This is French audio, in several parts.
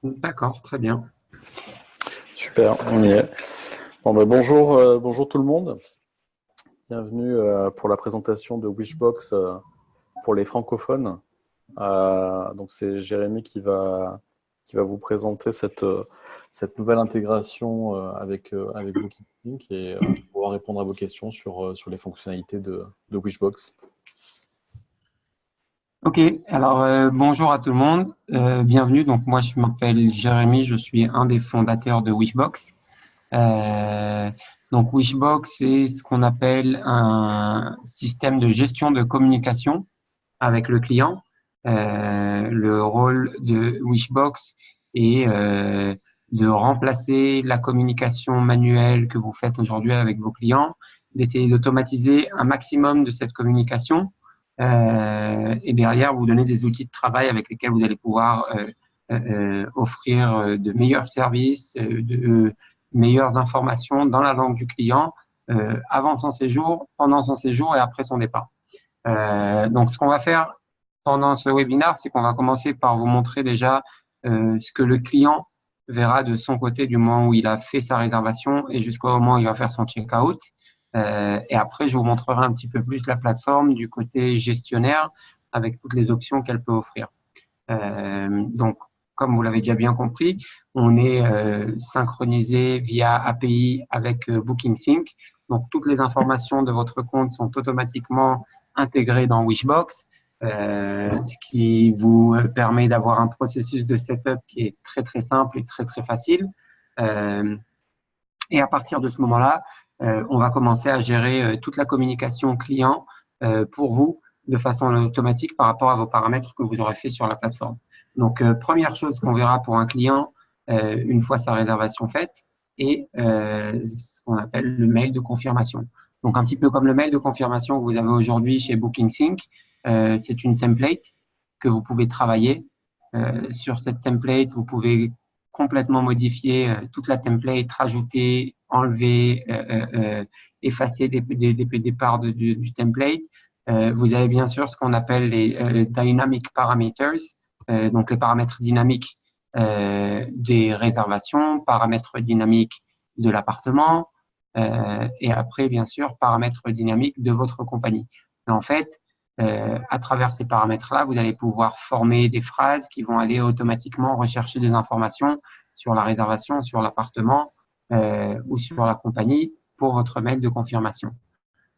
D'accord, très bien. Super, on y est. Bon, bonjour, bonjour tout le monde. Bienvenue pour la présentation de Wishbox pour les francophones. Donc c'est Jérémy qui va vous présenter cette nouvelle intégration avec BookingKink et pouvoir répondre à vos questions sur les fonctionnalités de Wishbox. Ok, alors bonjour à tout le monde, bienvenue. Donc moi je m'appelle Jérémy, je suis un des fondateurs de Wishbox. Donc Wishbox c'est ce qu'on appelle un système de gestion de communication avec le client. Le rôle de Wishbox est de remplacer la communication manuelle que vous faites aujourd'hui avec vos clients, d'essayer d'automatiser un maximum de cette communication et derrière vous donner des outils de travail avec lesquels vous allez pouvoir offrir de meilleurs services, de meilleures informations dans la langue du client avant son séjour, pendant son séjour et après son départ. Donc, ce qu'on va faire pendant ce webinaire, c'est qu'on va commencer par vous montrer déjà ce que le client verra de son côté du moment où il a fait sa réservation et jusqu'au moment où il va faire son check-out. Et après, je vous montrerai un petit peu plus la plateforme du côté gestionnaire avec toutes les options qu'elle peut offrir. Donc, comme vous l'avez déjà bien compris, on est synchronisé via API avec BookingSync. Donc, toutes les informations de votre compte sont automatiquement intégrées dans Wishbox, ce qui vous permet d'avoir un processus de setup qui est très, très simple et très, très facile. Et à partir de ce moment-là, on va commencer à gérer toute la communication client pour vous de façon automatique par rapport à vos paramètres que vous aurez fait sur la plateforme. Donc, première chose qu'on verra pour un client une fois sa réservation faite est ce qu'on appelle le mail de confirmation. Donc, un petit peu comme le mail de confirmation que vous avez aujourd'hui chez BookingSync, c'est une template que vous pouvez travailler. Sur cette template, vous pouvez complètement modifier toute la template, rajouter, enlever, effacer des parts du template. Vous avez bien sûr ce qu'on appelle les dynamic parameters, donc les paramètres dynamiques des réservations, paramètres dynamiques de l'appartement, et après, bien sûr, paramètres dynamiques de votre compagnie. Et en fait, à travers ces paramètres-là, vous allez pouvoir former des phrases qui vont aller automatiquement rechercher des informations sur la réservation, sur l'appartement ou sur la compagnie pour votre mail de confirmation.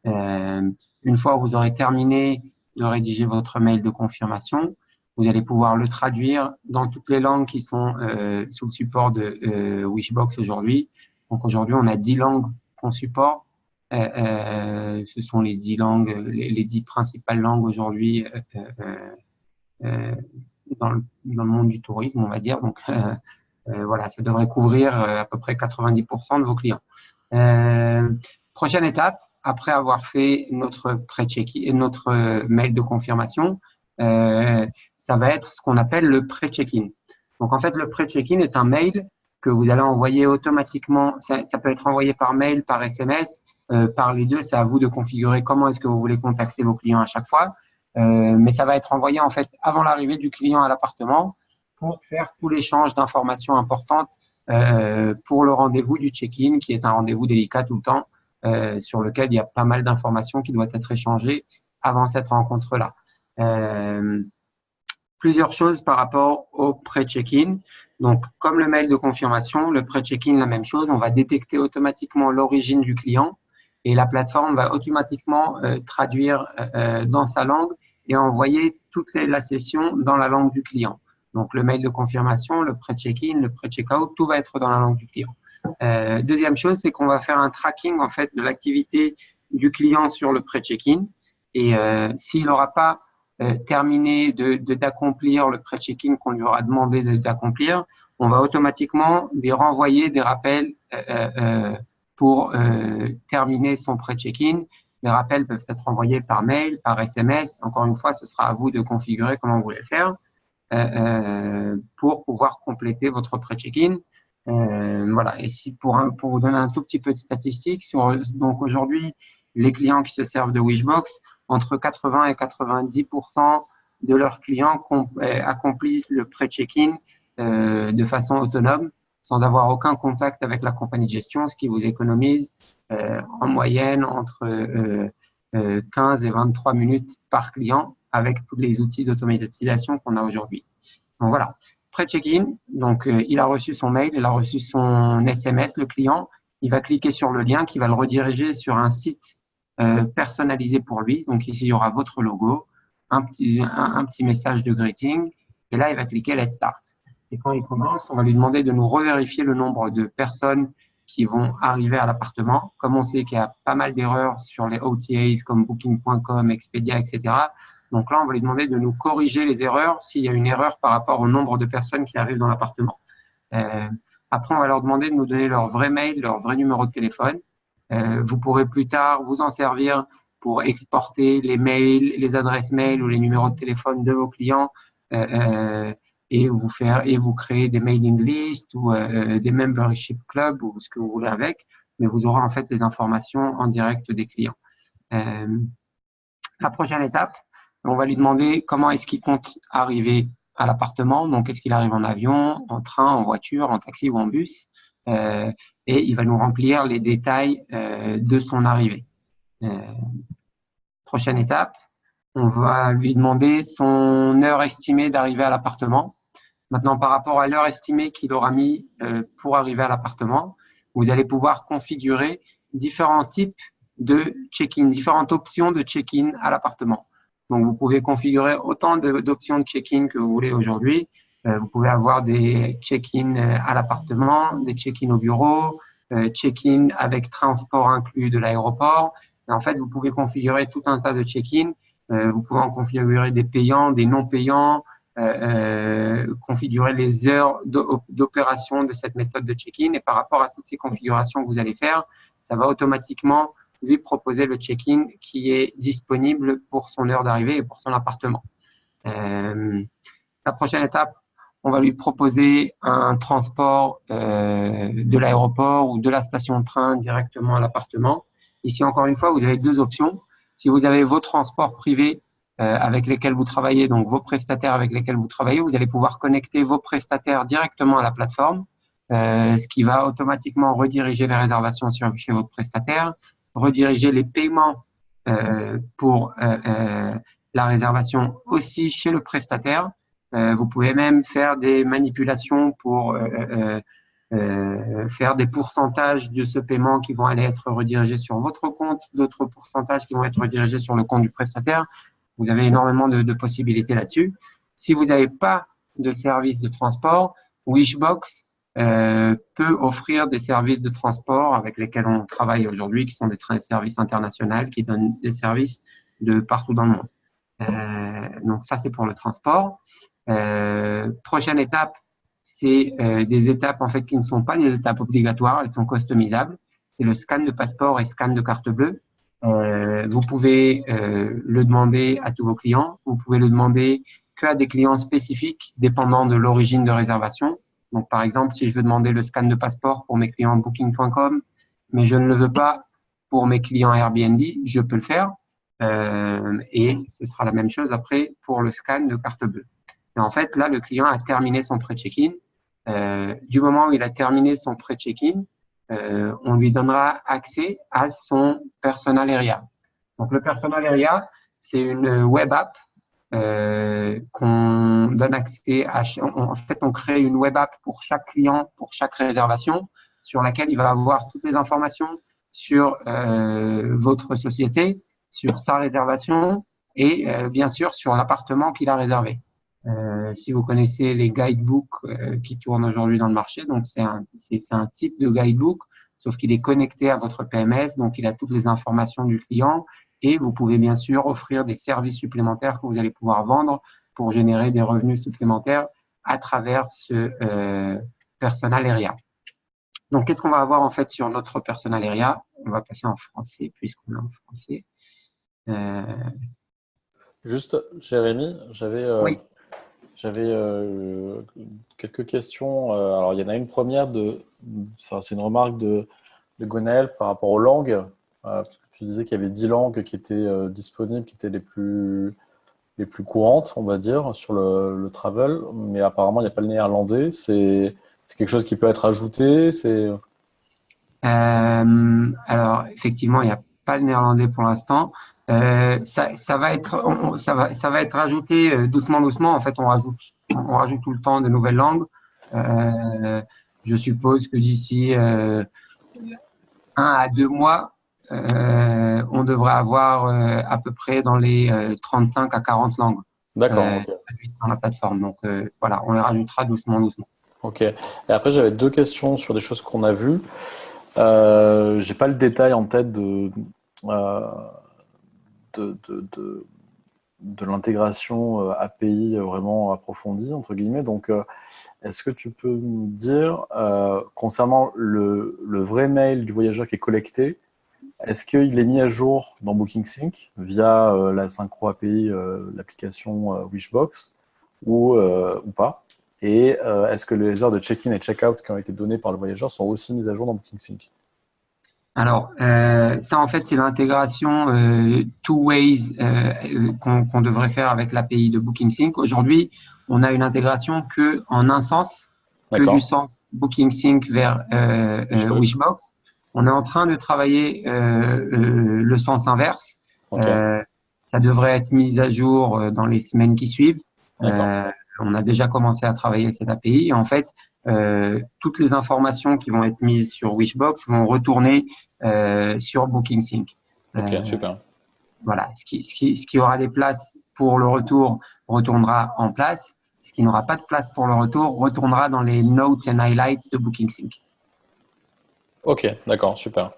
Une fois que vous aurez terminé de rédiger votre mail de confirmation, vous allez pouvoir le traduire dans toutes les langues qui sont sous le support de Wishbox aujourd'hui. Donc aujourd'hui, on a 10 langues qu'on supporte. Ce sont les 10 langues, les 10 principales langues aujourd'hui dans le monde du tourisme, on va dire. Donc voilà, ça devrait couvrir à peu près 90% de vos clients. Prochaine étape, après avoir fait notre pré-check-in, notre mail de confirmation, ça va être ce qu'on appelle le pré-check-in. Donc en fait, le pré-check-in est un mail que vous allez envoyer automatiquement. Ça peut être envoyé par mail, par SMS, par les deux. C'est à vous de configurer comment est-ce que vous voulez contacter vos clients à chaque fois. Mais ça va être envoyé en fait avant l'arrivée du client à l'appartement pour faire tout l'échange d'informations importantes pour le rendez-vous du check-in, qui est un rendez-vous délicat tout le temps, sur lequel il y a pas mal d'informations qui doivent être échangées avant cette rencontre-là. Plusieurs choses par rapport au pré-check-in. Donc, comme le mail de confirmation, le pré-check-in, la même chose. On va détecter automatiquement l'origine du client et la plateforme va automatiquement traduire dans sa langue et envoyer toute la session dans la langue du client. Donc, le mail de confirmation, le pré-check-in, le pré-check-out, tout va être dans la langue du client. Deuxième chose, c'est qu'on va faire un tracking en fait de l'activité du client sur le pré-check-in. Et s'il n'aura pas terminé d'accomplir le pré-check-in qu'on lui aura demandé d'accomplir, on va automatiquement lui renvoyer des rappels pour terminer son pré-check-in. Les rappels peuvent être envoyés par mail, par SMS. Encore une fois, ce sera à vous de configurer comment vous voulez le faire pour pouvoir compléter votre pré-check-in. Voilà. Et si pour vous donner un tout petit peu de statistiques, donc aujourd'hui, les clients qui se servent de Wishbox, entre 80 et 90% de leurs clients accomplissent le pré-check-in de façon autonome, sans avoir aucun contact avec la compagnie de gestion, ce qui vous économise en moyenne entre 15 et 23 minutes par client avec tous les outils d'automatisation qu'on a aujourd'hui. Donc voilà, pré-check-in, donc il a reçu son mail, il a reçu son SMS, le client, il va cliquer sur le lien qui va le rediriger sur un site personnalisé pour lui. Donc ici, il y aura votre logo, un petit message de greeting, et là, il va cliquer Let's Start. Et quand il commence, on va lui demander de nous revérifier le nombre de personnes qui vont arriver à l'appartement. Comme on sait qu'il y a pas mal d'erreurs sur les OTAs comme Booking.com, Expedia, etc. Donc là, on va lui demander de nous corriger les erreurs s'il y a une erreur par rapport au nombre de personnes qui arrivent dans l'appartement. Après, on va leur demander de nous donner leur vrai mail, leur vrai numéro de téléphone. Vous pourrez plus tard vous en servir pour exporter les mails, les adresses mail ou les numéros de téléphone de vos clients et vous créer des mailing lists ou des membership clubs ou ce que vous voulez avec, mais vous aurez en fait les informations en direct des clients. La prochaine étape, on va lui demander comment est-ce qu'il compte arriver à l'appartement. Donc, est-ce qu'il arrive en avion, en train, en voiture, en taxi ou en bus et il va nous remplir les détails de son arrivée. Prochaine étape, on va lui demander son heure estimée d'arrivée à l'appartement. Maintenant, par rapport à l'heure estimée qu'il aura mis pour arriver à l'appartement, vous allez pouvoir configurer différents types de check-in, différentes options de check-in à l'appartement. Donc, vous pouvez configurer autant d'options de check-in que vous voulez aujourd'hui. Vous pouvez avoir des check-in à l'appartement, des check-in au bureau, check-in avec transport inclus de l'aéroport. En fait, vous pouvez configurer tout un tas de check-in. Vous pouvez en configurer des payants, des non payants, configurer les heures d'opération de cette méthode de check-in. Et par rapport à toutes ces configurations que vous allez faire, ça va automatiquement lui proposer le check-in qui est disponible pour son heure d'arrivée et pour son appartement. La prochaine étape, on va lui proposer un transport de l'aéroport ou de la station de train directement à l'appartement. Ici, encore une fois, vous avez deux options. Si vous avez vos transports privés avec lesquels vous travaillez, donc vos prestataires avec lesquels vous travaillez, vous allez pouvoir connecter vos prestataires directement à la plateforme, ce qui va automatiquement rediriger les réservations chez votre prestataire, rediriger les paiements pour la réservation aussi chez le prestataire. Vous pouvez même faire des manipulations pour faire des pourcentages de ce paiement qui vont aller être redirigés sur votre compte, d'autres pourcentages qui vont être redirigés sur le compte du prestataire. Vous avez énormément de possibilités là-dessus. Si vous n'avez pas de service de transport, Wishbox peut offrir des services de transport avec lesquels on travaille aujourd'hui, qui sont des services internationaux qui donnent des services de partout dans le monde. Donc ça, c'est pour le transport. Prochaine étape, c'est des étapes en fait qui ne sont pas des étapes obligatoires, elles sont customisables. C'est le scan de passeport et scan de carte bleue. Vous pouvez le demander à tous vos clients. Vous pouvez le demander qu'à des clients spécifiques, dépendant de l'origine de réservation. Donc, par exemple, si je veux demander le scan de passeport pour mes clients Booking.com, mais je ne le veux pas pour mes clients Airbnb, je peux le faire. Et ce sera la même chose après pour le scan de carte bleue. Et en fait, là, le client a terminé son pré-check-in. Du moment où il a terminé son pré-check-in, on lui donnera accès à son Personal Area. Donc, le Personal Area, c'est une web app qu'on donne accès à. En fait, on crée une web app pour chaque client, pour chaque réservation, sur laquelle il va avoir toutes les informations sur votre société, sur sa réservation et bien sûr sur l'appartement qu'il a réservé. Si vous connaissez les guidebooks qui tournent aujourd'hui dans le marché, donc c'est un type de guidebook, sauf qu'il est connecté à votre PMS, donc il a toutes les informations du client et vous pouvez bien sûr offrir des services supplémentaires que vous allez pouvoir vendre pour générer des revenus supplémentaires à travers ce Personal Area. Donc, qu'est-ce qu'on va avoir en fait sur notre Personal Area? On va passer en français puisqu'on est en français. Juste, Jérémy, Oui. J'avais quelques questions. Alors, il y en a une première c'est une remarque de Gwenaël par rapport aux langues. Parce que tu disais qu'il y avait 10 langues qui étaient disponibles, qui étaient les plus les plus courantes, on va dire, sur le travel, mais apparemment, il n'y a pas le néerlandais. C'est quelque chose qui peut être ajouté. Alors, effectivement, il n'y a pas le néerlandais pour l'instant. Ça va être, ça va être ajouté doucement, doucement. En fait, on rajoute tout le temps de nouvelles langues. Euh, je suppose que d'ici 1 à 2 mois, on devrait avoir à peu près dans les 35 à 40 langues D'accord, ok. traduites dans la plateforme. Donc, voilà, on les rajoutera doucement, doucement. Ok. Et après, j'avais deux questions sur des choses qu'on a vues. J'ai pas le détail en tête euh, de, de l'intégration API vraiment approfondie, entre guillemets. Donc, est-ce que tu peux nous dire, concernant le vrai mail du voyageur qui est collecté, est-ce qu'il est mis à jour dans BookingSync via la Synchro API, l'application Wishbox, ou pas? Et est-ce que les heures de check-in et check-out qui ont été données par le voyageur sont aussi mises à jour dans BookingSync? Alors, ça, en fait, c'est l'intégration two ways qu'on devrait faire avec l'API de BookingSync. Aujourd'hui, on a une intégration que en un sens, que du D'accord. sens BookingSync vers Wishbox. Wishbox. On est en train de travailler le sens inverse. Ok. Euh, Ça devrait être mis à jour dans les semaines qui suivent. D'accord. Euh, on a déjà commencé à travailler cette API. Et en fait, toutes les informations qui vont être mises sur Wishbox vont retourner sur BookingSync. Ok, Euh, super. voilà, ce qui aura des places pour le retour retournera en place. Ce qui n'aura pas de place pour le retour retournera dans les notes and highlights de BookingSync. Ok, d'accord, super.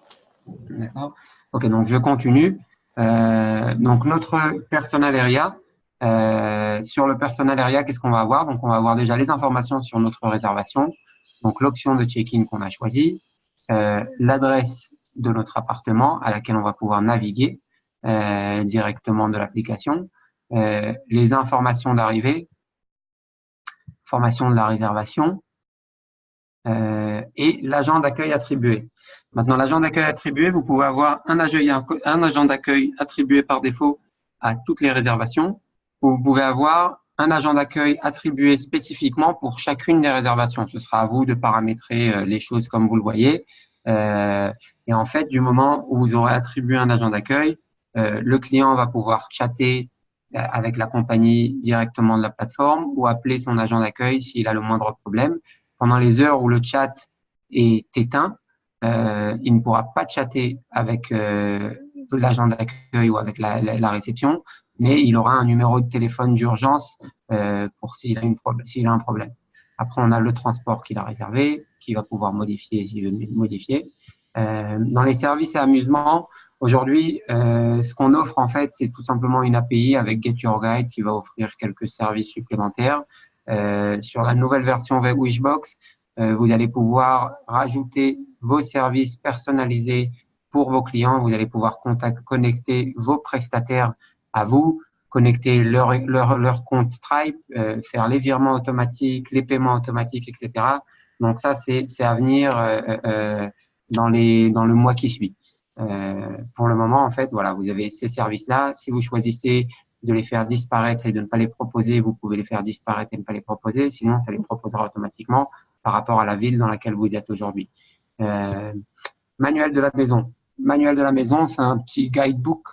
D'accord. Ok, donc je continue. Donc notre personal area. Sur le personal area, qu'est-ce qu'on va avoir? Donc on va avoir déjà les informations sur notre réservation. Donc l'option de check-in qu'on a choisie, l'adresse de notre appartement à laquelle on va pouvoir naviguer directement de l'application, les informations d'arrivée, formation de la réservation et l'agent d'accueil attribué. Maintenant, l'agent d'accueil attribué, vous pouvez avoir un agent d'accueil attribué par défaut à toutes les réservations, ou vous pouvez avoir un agent d'accueil attribué spécifiquement pour chacune des réservations. Ce sera à vous de paramétrer les choses comme vous le voyez. Et en fait, du moment où vous aurez attribué un agent d'accueil, le client va pouvoir chatter avec la compagnie directement de la plateforme ou appeler son agent d'accueil s'il a le moindre problème. Pendant les heures où le chat est éteint, il ne pourra pas chatter avec l'agent d'accueil ou avec la réception, mais il aura un numéro de téléphone d'urgence pour s'il a un problème. Après, on a le transport qu'il a réservé, qu'il va pouvoir modifier s'il veut modifier. Dans les services et amusements, aujourd'hui, ce qu'on offre en fait, c'est tout simplement une API avec Get Your Guide qui va offrir quelques services supplémentaires. Sur la nouvelle version Wishbox, vous allez pouvoir rajouter vos services personnalisés pour vos clients. Vous allez pouvoir connecter vos prestataires à vous, connecter leur compte Stripe, faire les virements automatiques, les paiements automatiques, etc. Donc ça, c'est à venir dans le mois qui suit. Pour le moment, en fait, voilà, vous avez ces services-là. Si vous choisissez de les faire disparaître et de ne pas les proposer, vous pouvez les faire disparaître et ne pas les proposer. Sinon, ça les proposera automatiquement par rapport à la ville dans laquelle vous êtes aujourd'hui. Manuel de la maison. Manuel de la maison, c'est un petit guidebook.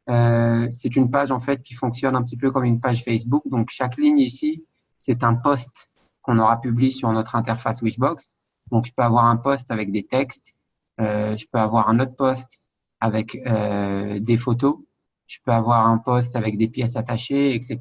C'est une page en fait qui fonctionne un petit peu comme une page Facebook. Donc chaque ligne ici, c'est un post qu'on aura publié sur notre interface Wishbox. Donc je peux avoir un post avec des textes, je peux avoir un autre post avec des photos, je peux avoir un post avec des pièces attachées, etc.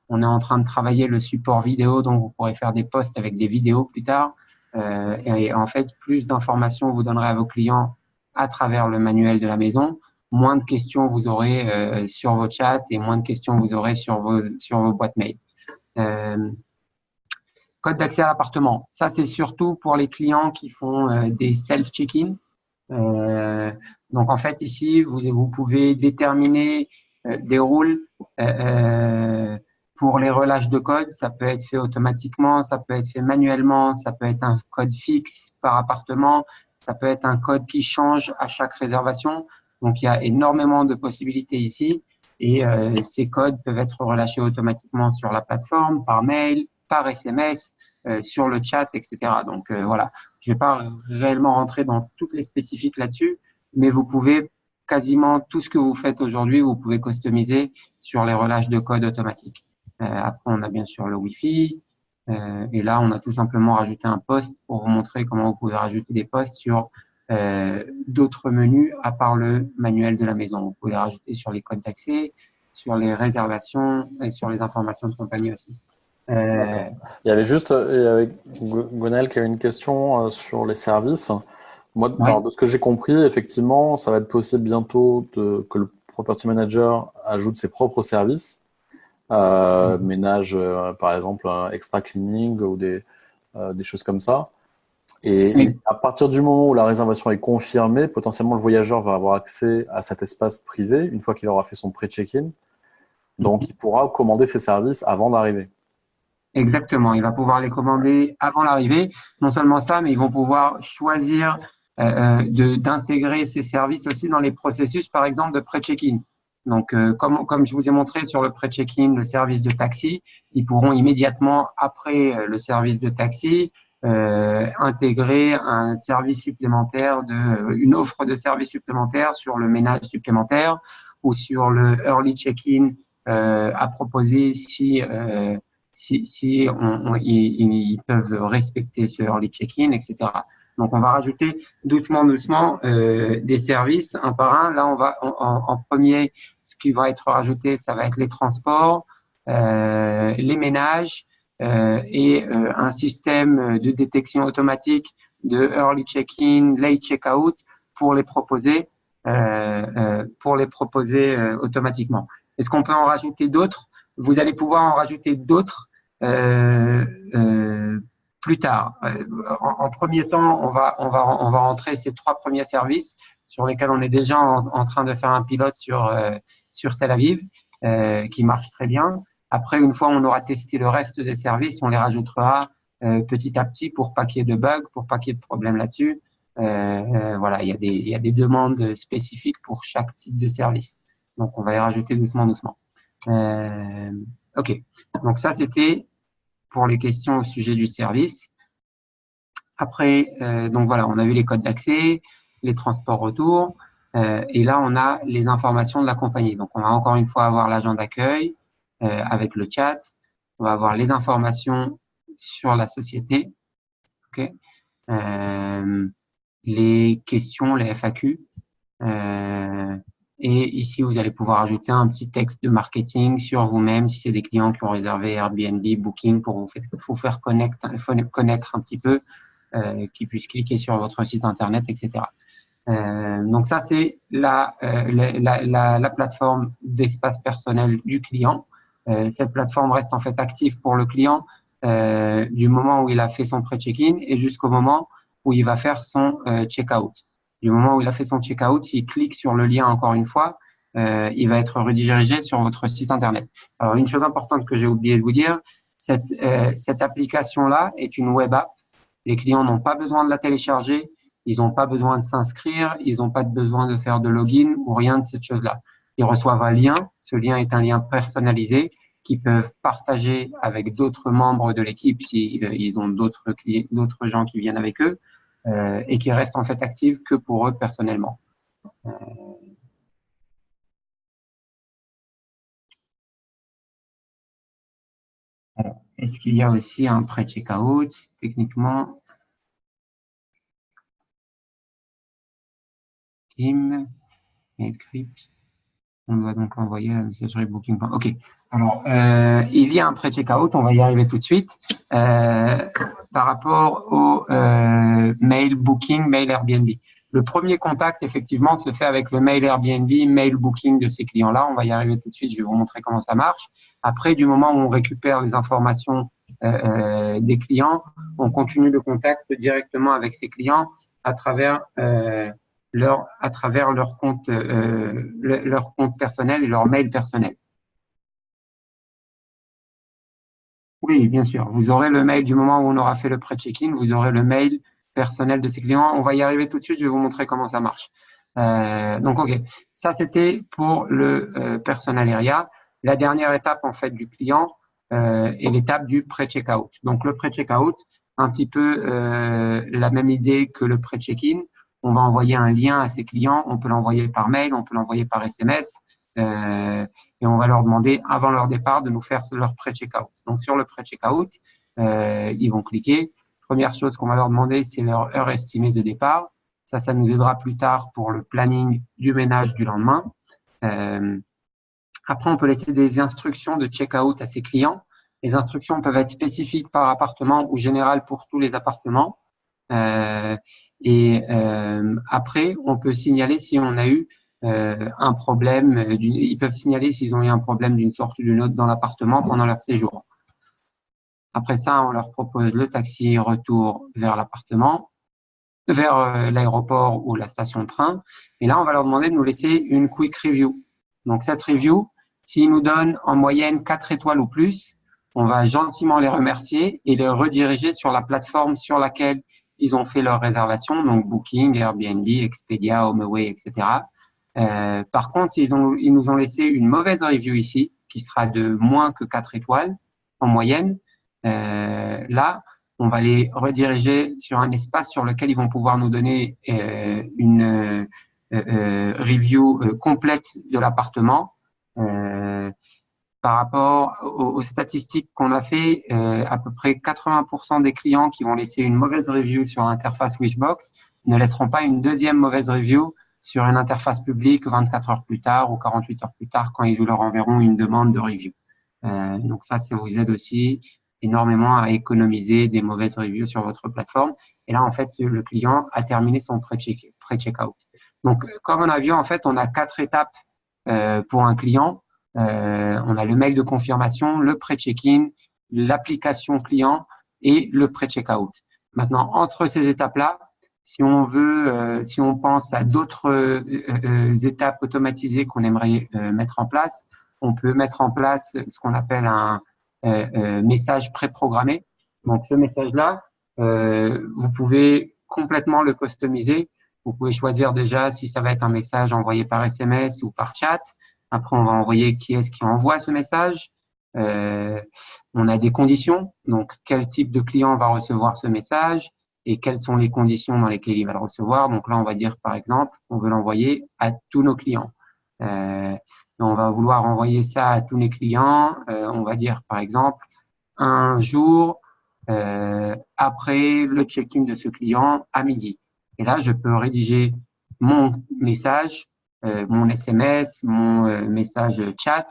On est en train de travailler le support vidéo, donc vous pourrez faire des posts avec des vidéos plus tard. Et en fait, plus d'informations vous donnerez à vos clients à travers le manuel de la maison, moins de questions vous aurez sur vos chats et moins de questions vous aurez sur vos boîtes mail. Code d'accès à l'appartement. Ça, c'est surtout pour les clients qui font des self-check-in. Donc, en fait, ici, vous pouvez déterminer des rôles pour les relâches de code. Ça peut être fait automatiquement, ça peut être fait manuellement, ça peut être un code fixe par appartement, ça peut être un code qui change à chaque réservation. Donc, il y a énormément de possibilités ici. et ces codes peuvent être relâchés automatiquement sur la plateforme, par mail, par SMS, sur le chat, etc. Donc voilà, je ne vais pas réellement rentrer dans toutes les spécifiques là-dessus, mais vous pouvez quasiment tout ce que vous faites aujourd'hui, vous pouvez customiser sur les relâches de code automatiques. Après, on a bien sûr le Wi-Fi. Et là, on a tout simplement rajouté un post pour vous montrer comment vous pouvez rajouter des posts sur d'autres menus à part le manuel de la maison. Vous pouvez les rajouter sur les codes d'accès, sur les réservations et sur les informations de compagnie aussi. Il y avait juste Gonel qui avait une question sur les services. Moi, Ouais. alors, de ce que j'ai compris, effectivement, ça va être possible bientôt que le property manager ajoute ses propres services, ménage, par exemple, extra cleaning ou des choses comme ça. Et à partir du moment où la réservation est confirmée, potentiellement le voyageur va avoir accès à cet espace privé une fois qu'il aura fait son pré-check-in. Donc, il pourra commander ses services avant d'arriver. Exactement, il va pouvoir les commander avant l'arrivée. Non seulement ça, mais ils vont pouvoir choisir d'intégrer ces services aussi dans les processus, par exemple, de pré-check-in. Donc, comme je vous ai montré sur le pré-check-in, le service de taxi, ils pourront immédiatement, après le service de taxi, intégrer un service supplémentaire, une offre de service supplémentaire sur le ménage supplémentaire ou sur le early check-in à proposer si ils peuvent respecter ce early check-in, etc. Donc, on va rajouter doucement des services un par un. Là, on va en premier, ce qui va être rajouté, ça va être les transports, les ménages et un système de détection automatique de early check-in, late check-out pour les proposer automatiquement. Est-ce qu'on peut en rajouter d'autres? Vous allez pouvoir en rajouter d'autres plus tard. En premier temps, on va rentrer ces 3 premiers services sur lesquels on est déjà en train de faire un pilote sur Tel Aviv, qui marche très bien. Après, une fois on aura testé le reste des services, on les rajoutera petit à petit pour pas qu'il y ait de bugs, pour pas qu'il y ait de problèmes là-dessus. Voilà, il y a des demandes spécifiques pour chaque type de service. Donc, on va les rajouter doucement. OK. Donc, ça, c'était pour les questions au sujet du service. Après, donc voilà, on a vu les codes d'accès, les transports retour, et là, on a les informations de la compagnie. Donc, on va encore une fois avoir l'agent d'accueil avec le chat. On va avoir les informations sur la société. OK. Les questions, les FAQ. Et ici, vous allez pouvoir ajouter un petit texte de marketing sur vous-même si c'est des clients qui ont réservé Airbnb, Booking pour vous faire connaître un petit peu, qu'ils puissent cliquer sur votre site internet, etc. Donc ça, c'est la plateforme d'espace personnel du client. Cette plateforme reste en fait active pour le client du moment où il a fait son pré-check-in et jusqu'au moment où il va faire son check-out. Du moment où il a fait son check-out, s'il clique sur le lien encore une fois, il va être redirigé sur votre site internet. Alors, une chose importante que j'ai oublié de vous dire, cette application-là est une web app. Les clients n'ont pas besoin de la télécharger, ils n'ont pas besoin de s'inscrire, ils n'ont pas besoin de faire de login ou rien de cette chose-là. Ils reçoivent un lien, ce lien est un lien personnalisé qu'ils peuvent partager avec d'autres membres de l'équipe si ils ont d'autres gens qui viennent avec eux. Et qui reste en fait active que pour eux personnellement. Est-ce qu'il y a aussi un pré-checkout? Techniquement, Kim et Crypt, on doit donc envoyer la messagerie Booking. OK. Alors, il y a un pré-checkout, on va y arriver tout de suite. Par rapport au mail Booking, mail Airbnb. Le premier contact, effectivement, se fait avec le mail Airbnb, mail Booking de ces clients-là. On va y arriver tout de suite, je vais vous montrer comment ça marche. Après, du moment où on récupère les informations des clients, on continue le contact directement avec ces clients à travers leur compte personnel et leur mail personnel. Oui, bien sûr. Vous aurez le mail du moment où on aura fait le pré-check-in, vous aurez le mail personnel de ces clients. On va y arriver tout de suite, je vais vous montrer comment ça marche. Donc, OK. Ça, c'était pour le personal area. La dernière étape, en fait, du client est l'étape du pré-checkout. Donc, le pré-checkout, un petit peu la même idée que le pré-check-in. On va envoyer un lien à ses clients. On peut l'envoyer par mail, on peut l'envoyer par SMS. Et on va leur demander, avant leur départ, de nous faire leur pré-checkout. Donc, sur le pré-checkout, ils vont cliquer. Première chose qu'on va leur demander, c'est leur heure estimée de départ. Ça nous aidera plus tard pour le planning du ménage du lendemain. Après, on peut laisser des instructions de check-out à ses clients. Les instructions peuvent être spécifiques par appartement ou générales pour tous les appartements. Après, on peut signaler si on a eu un problème. Ils peuvent signaler s'ils ont eu un problème d'une sorte ou d'une autre dans l'appartement pendant leur séjour. Après ça, on leur propose le taxi retour vers l'appartement, vers l'aéroport ou la station de train. Et là, on va leur demander de nous laisser une quick review. Donc, cette review, s'ils nous donnent en moyenne 4 étoiles ou plus, on va gentiment les remercier et les rediriger sur la plateforme sur laquelle ils ont fait leur réservation, donc Booking, Airbnb, Expedia, HomeAway, etc. Par contre, ils nous ont laissé une mauvaise review ici, qui sera de moins que 4 étoiles en moyenne. Là, on va les rediriger sur un espace sur lequel ils vont pouvoir nous donner une review complète de l'appartement. Par rapport aux statistiques qu'on a fait, à peu près 80% des clients qui vont laisser une mauvaise review sur l'interface Wishbox ne laisseront pas une deuxième mauvaise review sur une interface publique 24 heures plus tard ou 48 heures plus tard quand ils leur enverront une demande de review. Donc ça vous aide aussi énormément à économiser des mauvaises reviews sur votre plateforme. Et là, en fait, le client a terminé son pré-checkout. Donc, comme en avion, en fait, on a 4 étapes pour un client. On a le mail de confirmation, le pré-check-in, l'application client et le pré-checkout. Maintenant, entre ces étapes-là, si on pense à d'autres étapes automatisées qu'on aimerait mettre en place, on peut mettre en place ce qu'on appelle un message préprogrammé. Donc, ce message-là, vous pouvez complètement le customiser. Vous pouvez choisir déjà si ça va être un message envoyé par SMS ou par chat. Après, on va envoyer qui est-ce qui envoie ce message. On a des conditions. Donc, quel type de client va recevoir ce message et quelles sont les conditions dans lesquelles il va le recevoir. Donc là, on va dire, par exemple, on veut l'envoyer à tous nos clients. On va vouloir envoyer ça à tous les clients. On va dire, par exemple, un jour après le check-in de ce client à midi. Et là, je peux rédiger mon message, mon SMS, mon message chat.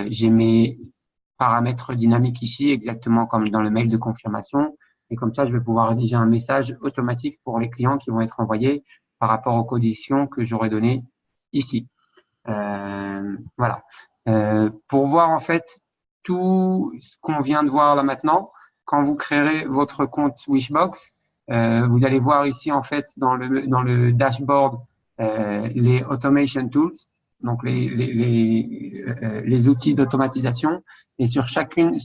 J'ai mes paramètres dynamiques ici, exactement comme dans le mail de confirmation. Et comme ça, je vais pouvoir rédiger un message automatique pour les clients qui vont être envoyés par rapport aux conditions que j'aurais données ici. Voilà. Pour voir en fait tout ce qu'on vient de voir là maintenant, quand vous créerez votre compte Wishbox, vous allez voir ici en fait dans le dashboard les automation tools, donc les outils d'automatisation. Et sur chacune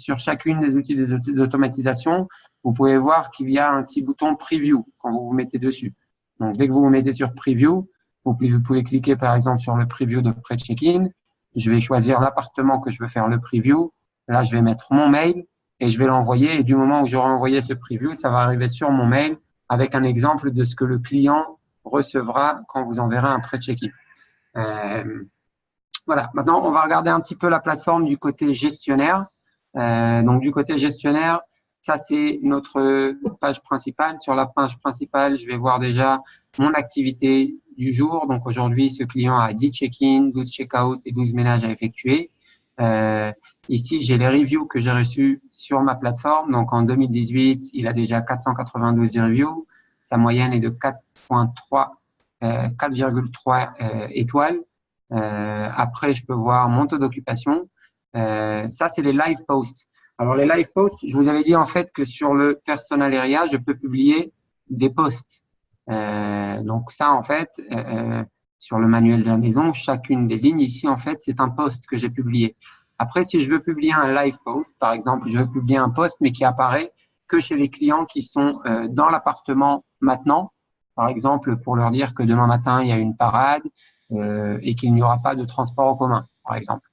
des outils d'automatisation, vous pouvez voir qu'il y a un petit bouton preview quand vous vous mettez dessus. Donc dès que vous vous mettez sur preview, vous pouvez cliquer par exemple sur le preview de pré-check-in. Je vais choisir l'appartement que je veux faire le preview. Là, je vais mettre mon mail et je vais l'envoyer. Et du moment où j'aurai envoyé ce preview, ça va arriver sur mon mail avec un exemple de ce que le client recevra quand vous enverrez un pré-check-in. Voilà. Maintenant, on va regarder un petit peu la plateforme du côté gestionnaire. Donc, du côté gestionnaire, ça, c'est notre page principale. Sur la page principale, je vais voir déjà mon activité du jour. Donc, aujourd'hui, ce client a 10 check-in, 12 check-out et 12 ménages à effectuer. Ici, j'ai les reviews que j'ai reçues sur ma plateforme. Donc, en 2018, il a déjà 492 reviews. Sa moyenne est de 4,3 étoiles. Après, je peux voir mon taux d'occupation. Ça, c'est les live posts. Alors, les live posts, je vous avais dit en fait que sur le personal area, je peux publier des posts. Donc, ça, en fait, sur le manuel de la maison, chacune des lignes ici, en fait, c'est un post que j'ai publié. Après, si je veux publier un live post, par exemple, je veux publier un post, mais qui apparaît que chez les clients qui sont dans l'appartement maintenant, par exemple, pour leur dire que demain matin, il y a une parade et qu'il n'y aura pas de transport en commun, par exemple.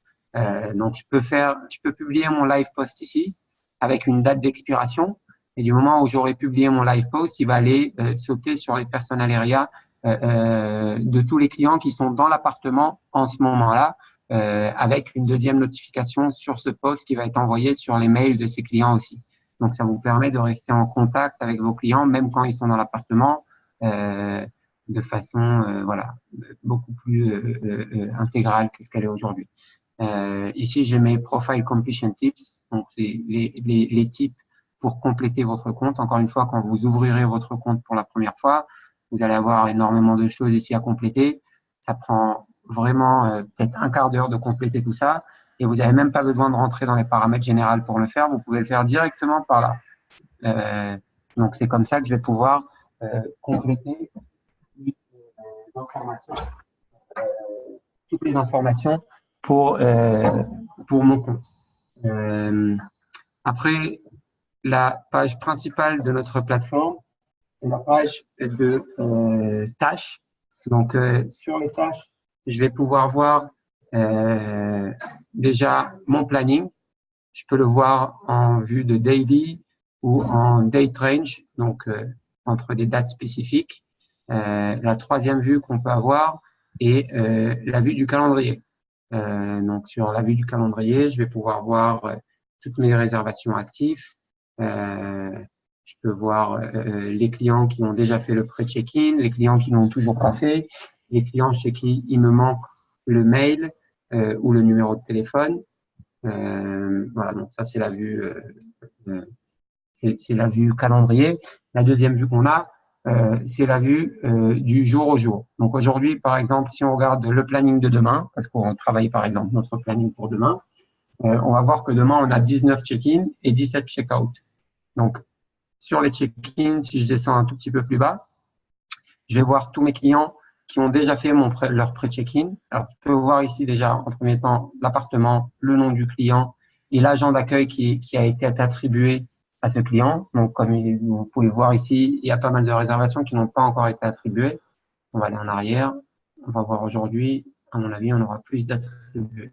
Donc, je peux publier mon live post ici avec une date d'expiration. Et du moment où j'aurai publié mon live post, il va aller sauter sur les personal areas de tous les clients qui sont dans l'appartement en ce moment-là, avec une deuxième notification sur ce post qui va être envoyé sur les mails de ces clients aussi. Donc, ça vous permet de rester en contact avec vos clients, même quand ils sont dans l'appartement, de façon voilà, beaucoup plus intégrale que ce qu'elle est aujourd'hui. Ici, j'ai mes Profile Completion Tips, donc c'est les tips pour compléter votre compte. Encore une fois, quand vous ouvrirez votre compte pour la première fois, vous allez avoir énormément de choses ici à compléter. Ça prend vraiment peut-être un quart d'heure de compléter tout ça. Et vous n'avez même pas besoin de rentrer dans les paramètres généraux pour le faire. Vous pouvez le faire directement par là. Donc, c'est comme ça que je vais pouvoir compléter toutes les informations pour mon compte. Après, la page principale de notre plateforme, c'est la page de tâches. Donc, sur les tâches, je vais pouvoir voir déjà mon planning. Je peux le voir en vue de daily ou en date range, donc entre des dates spécifiques. La troisième vue qu'on peut avoir est la vue du calendrier. Donc, sur la vue du calendrier, je vais pouvoir voir toutes mes réservations actives. Je peux voir les clients qui ont déjà fait le pré-check-in, les clients qui n'ont toujours pas fait, les clients chez qui il me manque le mail ou le numéro de téléphone. Voilà, donc ça c'est la vue, c'est la vue calendrier. La deuxième vue qu'on a, c'est la vue du jour au jour. Donc aujourd'hui, par exemple, si on regarde le planning de demain, parce qu'on travaille par exemple notre planning pour demain, on va voir que demain on a 19 check-in et 17 check-out. Donc sur les check-in, si je descends un tout petit peu plus bas, je vais voir tous mes clients qui ont déjà fait leur pré-check-in. Alors, tu peux voir ici déjà, en premier temps, l'appartement, le nom du client et l'agent d'accueil qui a été attribué à ce client. Donc, comme vous pouvez voir ici, il y a pas mal de réservations qui n'ont pas encore été attribuées. On va aller en arrière. On va voir aujourd'hui, à mon avis, on aura plus d'attribués.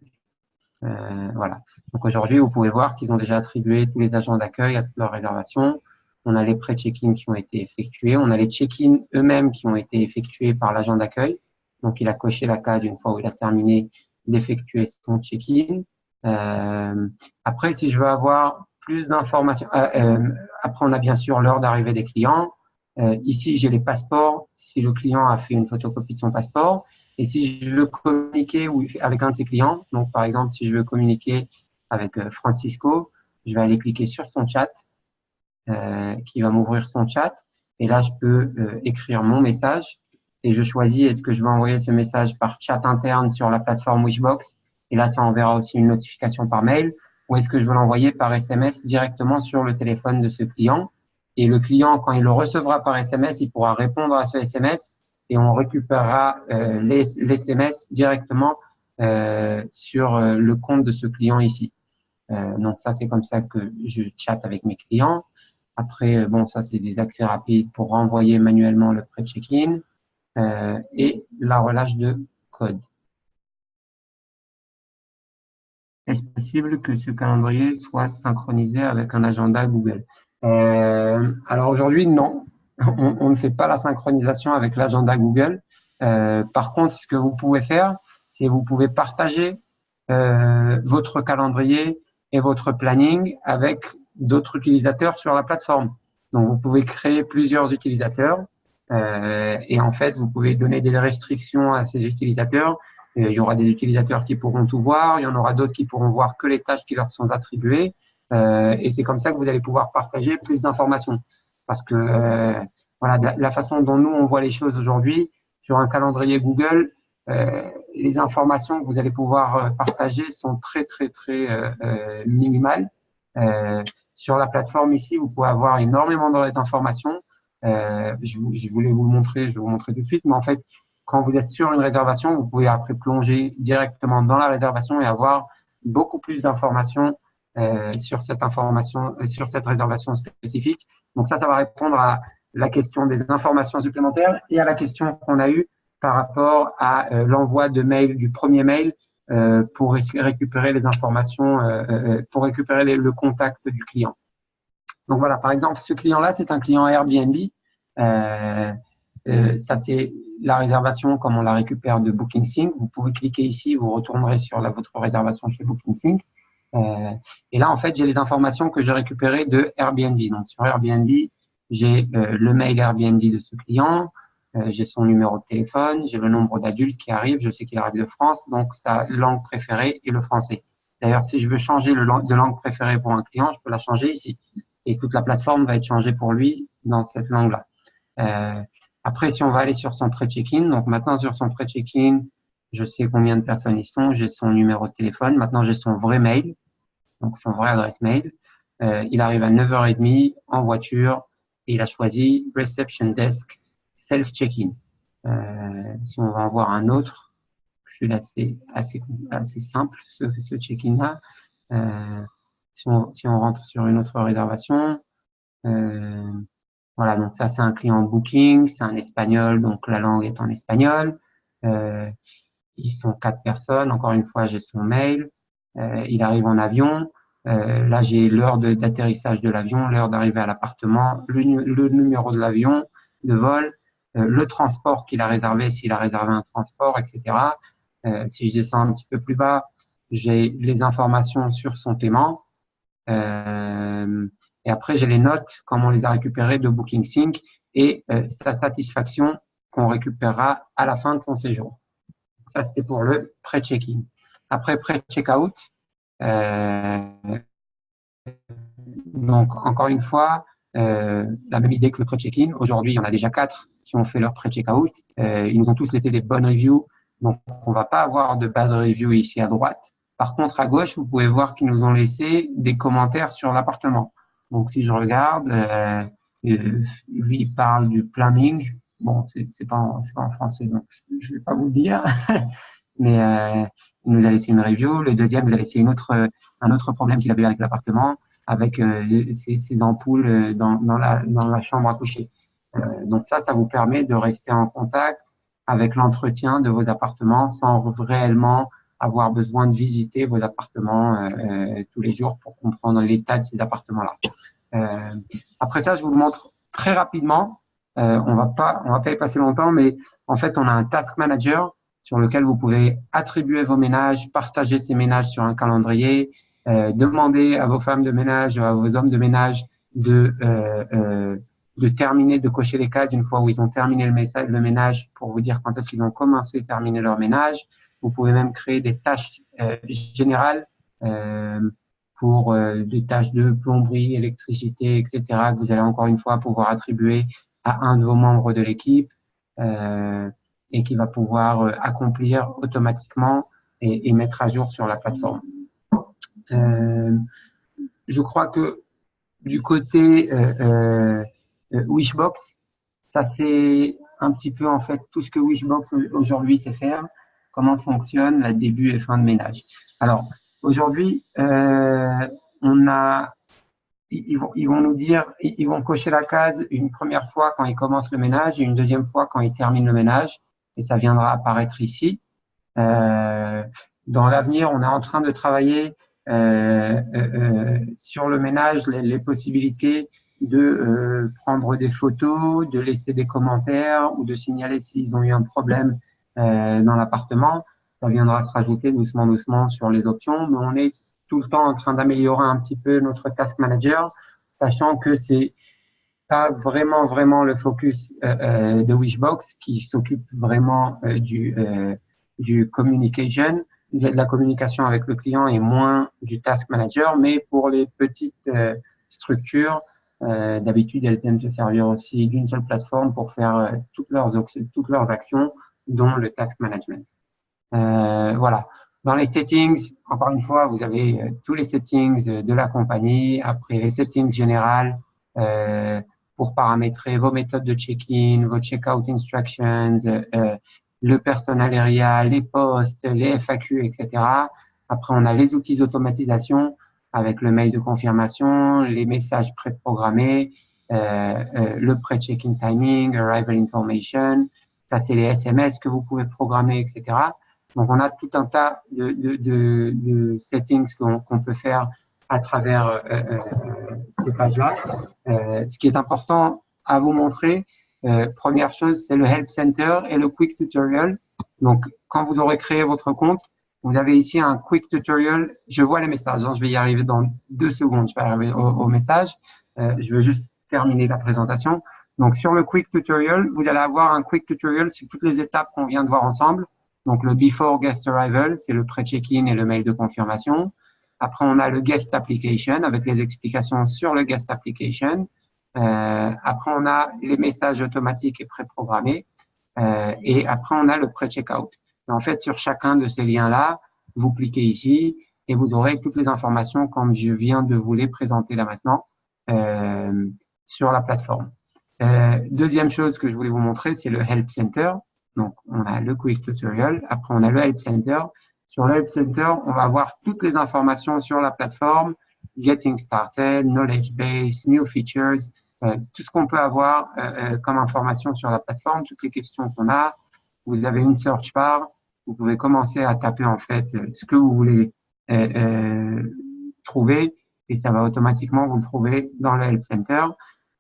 Voilà. Donc, aujourd'hui, vous pouvez voir qu'ils ont déjà attribué tous les agents d'accueil à toutes leurs réservations. On a les pré-check-in qui ont été effectués. On a les check-in eux-mêmes qui ont été effectués par l'agent d'accueil. Donc, il a coché la case une fois où il a terminé d'effectuer son check-in. Après, si je veux avoir plus d'informations, après, on a bien sûr l'heure d'arrivée des clients. Ici, j'ai les passeports, si le client a fait une photocopie de son passeport. Et si je veux communiquer avec un de ses clients, donc par exemple, si je veux communiquer avec Francisco, je vais aller cliquer sur son chat. Qui va m'ouvrir son chat. Et là, je peux écrire mon message et je choisis est-ce que je veux envoyer ce message par chat interne sur la plateforme Wishbox et là, ça enverra aussi une notification par mail ou est-ce que je veux l'envoyer par SMS directement sur le téléphone de ce client. Et le client, quand il le recevra par SMS, il pourra répondre à ce SMS et on récupérera l'SMS directement sur le compte de ce client ici. Donc ça, c'est comme ça que je chatte avec mes clients. Après, bon, ça, c'est des accès rapides pour renvoyer manuellement le pré-check-in et la relâche de code. Est-ce possible que ce calendrier soit synchronisé avec un agenda Google? Alors aujourd'hui, non. On ne fait pas la synchronisation avec l'agenda Google. Par contre, ce que vous pouvez faire, c'est vous pouvez partager votre calendrier et votre planning avec d'autres utilisateurs sur la plateforme. Donc, vous pouvez créer plusieurs utilisateurs et en fait, vous pouvez donner des restrictions à ces utilisateurs. Il y aura des utilisateurs qui pourront tout voir, il y en aura d'autres qui pourront voir que les tâches qui leur sont attribuées et c'est comme ça que vous allez pouvoir partager plus d'informations. Parce que voilà, la façon dont nous, on voit les choses aujourd'hui, sur un calendrier Google, les informations que vous allez pouvoir partager sont très, très, très minimales. Sur la plateforme ici, vous pouvez avoir énormément d'informations. Je voulais vous le montrer, je vais vous montrer tout de suite, mais en fait, quand vous êtes sur une réservation, vous pouvez après plonger directement dans la réservation et avoir beaucoup plus d'informations sur cette réservation spécifique. Donc ça va répondre à la question des informations supplémentaires et à la question qu'on a eue par rapport à l'envoi de mail, du premier mail, pour récupérer les informations, pour récupérer le contact du client. Donc voilà, par exemple, ce client-là, c'est un client Airbnb. Ça, c'est la réservation comme on la récupère de BookingSync. Vous pouvez cliquer ici, vous retournerez sur votre réservation chez BookingSync. Et là, en fait, j'ai les informations que j'ai récupérées de Airbnb. Donc, sur Airbnb, j'ai le mail Airbnb de ce client, j'ai son numéro de téléphone, j'ai le nombre d'adultes qui arrivent, je sais qu'il arrive de France, donc sa langue préférée est le français. D'ailleurs, si je veux changer de langue préférée pour un client, je peux la changer ici. Et toute la plateforme va être changée pour lui dans cette langue-là. Après, si on va aller sur son pré-check-in, donc maintenant sur son pré-check-in, je sais combien de personnes ils sont, j'ai son numéro de téléphone, maintenant j'ai son vrai mail, donc son vrai adresse mail. Il arrive à 9h30 en voiture et il a choisi Reception Desk Self-Check-in. Si on va en voir un autre, celui-là c'est assez simple, ce check-in-là. Si on rentre sur une autre réservation, voilà, donc ça c'est un client Booking, c'est un espagnol, donc la langue est en espagnol. Ils sont 4 personnes, encore une fois j'ai son mail. Il arrive en avion. Là j'ai l'heure d'atterrissage de l'avion, l'heure d'arrivée à l'appartement, le numéro de l'avion, de vol, le transport qu'il a réservé, s'il a réservé un transport, etc. Si je descends un petit peu plus bas, j'ai les informations sur son paiement. Et après, j'ai les notes, comme on les a récupérées de BookingSync et sa satisfaction qu'on récupérera à la fin de son séjour. Ça, c'était pour le pré-check-in. Après, pré-check-out, donc encore une fois, la même idée que le pré-check-in. Aujourd'hui, il y en a déjà 4 qui ont fait leur pré-check-out. Ils nous ont tous laissé des bonnes reviews. Donc, on ne va pas avoir de bad reviews ici à droite. Par contre, à gauche, vous pouvez voir qu'ils nous ont laissé des commentaires sur l'appartement. Donc, si je regarde, lui, il parle du plumbing. Bon, c'est pas en français, donc je vais pas vous le dire. Mais il nous a laissé une review. Le deuxième, il a laissé un autre problème qu'il avait avec l'appartement, avec ses ampoules dans la chambre à coucher. Donc ça vous permet de rester en contact avec l'entretien de vos appartements sans réellement avoir besoin de visiter vos appartements tous les jours pour comprendre l'état de ces appartements-là. Après ça, je vous le montre très rapidement. On va pas y passer longtemps, mais en fait, on a un task manager sur lequel vous pouvez attribuer vos ménages, partager ces ménages sur un calendrier, demander à vos femmes de ménage, à vos hommes de ménage de terminer, de cocher les cases une fois où ils ont terminé le ménage pour vous dire quand est-ce qu'ils ont commencé à terminer leur ménage. Vous pouvez même créer des tâches générales pour des tâches de plomberie, électricité, etc. que vous allez encore une fois pouvoir attribuer à un de vos membres de l'équipe et qui va pouvoir accomplir automatiquement et mettre à jour sur la plateforme. Je crois que du côté Wishbox, ça c'est un petit peu en fait tout ce que Wishbox aujourd'hui sait faire, comment fonctionne la début et fin de ménage. Alors aujourd'hui, ils vont nous dire, ils vont cocher la case une première fois quand ils commencent le ménage et une deuxième fois quand ils terminent le ménage, et ça viendra apparaître ici. Dans l'avenir, on est en train de travailler sur le ménage, les possibilités de prendre des photos, de laisser des commentaires ou de signaler s'ils ont eu un problème dans l'appartement. Ça viendra se rajouter doucement sur les options, mais on est tout le temps en train d'améliorer un petit peu notre task manager, sachant que c'est pas vraiment le focus de Wishbox qui s'occupe vraiment du communication, de la communication avec le client et moins du task manager, mais pour les petites structures, d'habitude, elles aiment se servir aussi d'une seule plateforme pour faire toutes leurs actions, dont le task management. Voilà. Dans les settings, encore une fois, vous avez tous les settings de la compagnie. Après, les settings générales pour paramétrer vos méthodes de check-in, vos check-out instructions, le personnel area, les postes, les FAQ, etc. Après, on a les outils d'automatisation avec le mail de confirmation, les messages préprogrammés le pre-check-in timing, arrival information. Ça, c'est les SMS que vous pouvez programmer, etc. Donc, on a tout un tas de settings qu'on peut faire à travers ces pages-là. Ce qui est important à vous montrer, première chose, c'est le Help Center et le Quick Tutorial. Donc, quand vous aurez créé votre compte, vous avez ici un Quick Tutorial. Je vois les messages, hein, je vais y arriver dans 2 secondes. Je vais arriver au message. Je veux juste terminer la présentation. Donc, sur le Quick Tutorial, vous allez avoir un Quick Tutorial sur toutes les étapes qu'on vient de voir ensemble. Donc, le Before Guest Arrival, c'est le pré-check-in et le mail de confirmation. Après, on a le Guest Application avec les explications sur le Guest Application. Après, on a les messages automatiques et préprogrammés. Et après, on a le pré-checkout. En fait, sur chacun de ces liens-là, vous cliquez ici et vous aurez toutes les informations comme je viens de vous les présenter là maintenant sur la plateforme. Deuxième chose que je voulais vous montrer, c'est le Help Center. Donc, on a le Quick Tutorial. Après, on a le Help Center. Sur le Help Center, on va avoir toutes les informations sur la plateforme, Getting Started, Knowledge Base, New Features, tout ce qu'on peut avoir comme information sur la plateforme, toutes les questions qu'on a. Vous avez une search bar. Vous pouvez commencer à taper en fait ce que vous voulez trouver et ça va automatiquement vous le trouver dans le Help Center.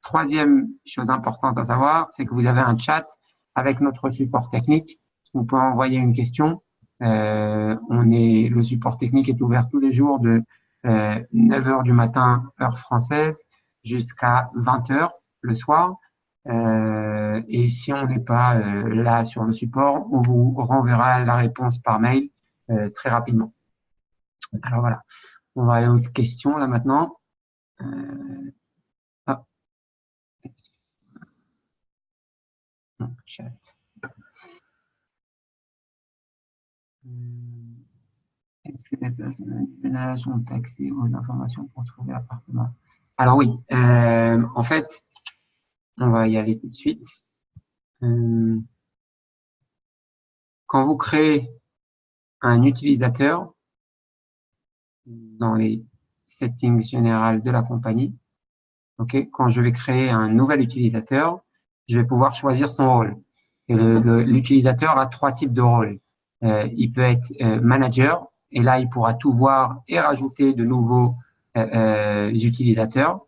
Troisième chose importante à savoir, c'est que vous avez un chat avec notre support technique. Vous pouvez envoyer une question. Le support technique est ouvert tous les jours de 9h du matin, heure française, jusqu'à 20h le soir. Et si on n'est pas là sur le support, on vous renverra la réponse par mail très rapidement. Alors voilà, on va aller aux questions là maintenant. Chat. Est-ce que les personnes du ménage ont accès aux informations pour trouver l'appartement? Alors oui, en fait, on va y aller tout de suite. Quand vous créez un utilisateur dans les settings générales de la compagnie, quand je vais créer un nouvel utilisateur, je vais pouvoir choisir son rôle. Et l'utilisateur a 3 types de rôles. Il peut être manager, et là, il pourra tout voir et rajouter de nouveaux utilisateurs.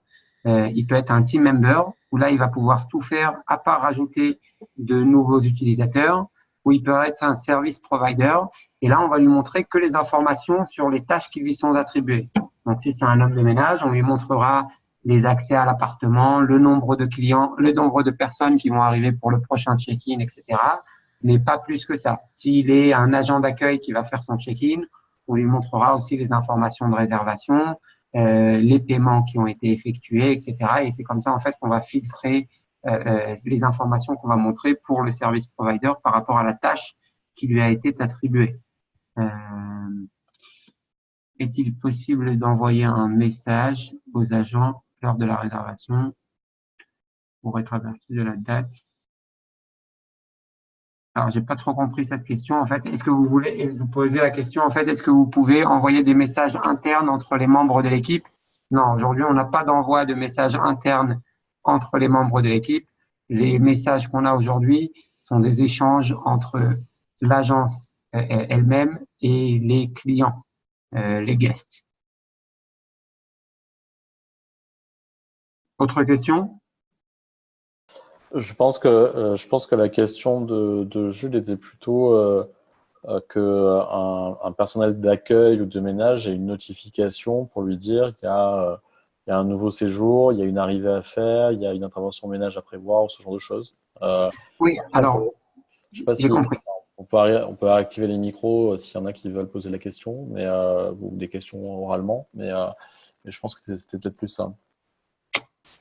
Il peut être un team member, où là, il va pouvoir tout faire, à part rajouter de nouveaux utilisateurs, ou il peut être un service provider, et là, on va lui montrer que les informations sur les tâches qui lui sont attribuées. Donc, si c'est un homme de ménage, on lui montrera les accès à l'appartement, le nombre de clients, le nombre de personnes qui vont arriver pour le prochain check-in, etc. Mais pas plus que ça. S'il est un agent d'accueil qui va faire son check-in, on lui montrera aussi les informations de réservation, les paiements qui ont été effectués, etc. Et c'est comme ça, en fait, qu'on va filtrer les informations qu'on va montrer pour le service provider par rapport à la tâche qui lui a été attribuée. Est-il possible d'envoyer un message aux agents lors de la réservation pour être averti de la date? Alors, j'ai pas trop compris cette question. En fait, est-ce que vous voulez vous poser la question, en fait, est-ce que vous pouvez envoyer des messages internes entre les membres de l'équipe? Non, aujourd'hui, on n'a pas d'envoi de messages internes entre les membres de l'équipe. Les messages qu'on a aujourd'hui sont des échanges entre l'agence elle-même et les clients, les guests. Autre question? Je pense que la question de Jules était plutôt qu'un personnel d'accueil ou de ménage ait une notification pour lui dire qu'il y a un nouveau séjour, il y a une arrivée à faire, il y a une intervention ménage à prévoir, ce genre de choses. Oui, alors, je sais pas si compris. on peut réactiver les micros s'il y en a qui veulent poser la question, ou des questions oralement, mais je pense que c'était peut-être plus ça.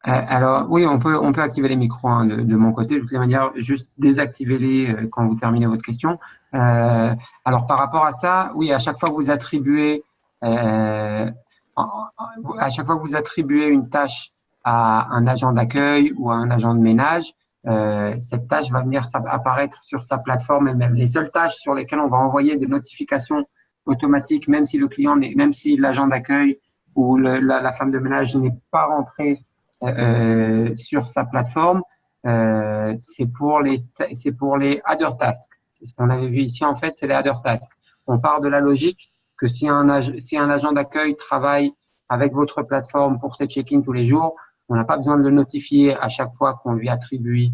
Alors oui, on peut activer les micros hein, de mon côté. De toutes les manières, juste désactivez-les quand vous terminez votre question. Alors par rapport à ça, oui, à chaque fois que vous attribuez une tâche à un agent d'accueil ou à un agent de ménage, cette tâche va venir apparaître sur sa plateforme elle-même. Les seules tâches sur lesquelles on va envoyer des notifications automatiques, même si l'agent d'accueil ou la femme de ménage n'est pas rentrée sur sa plateforme, c'est pour les other tasks. C'est ce qu'on avait vu ici, en fait, c'est les other tasks. On part de la logique que si un agent d'accueil travaille avec votre plateforme pour ses check-in tous les jours, on n'a pas besoin de le notifier à chaque fois qu'on lui attribue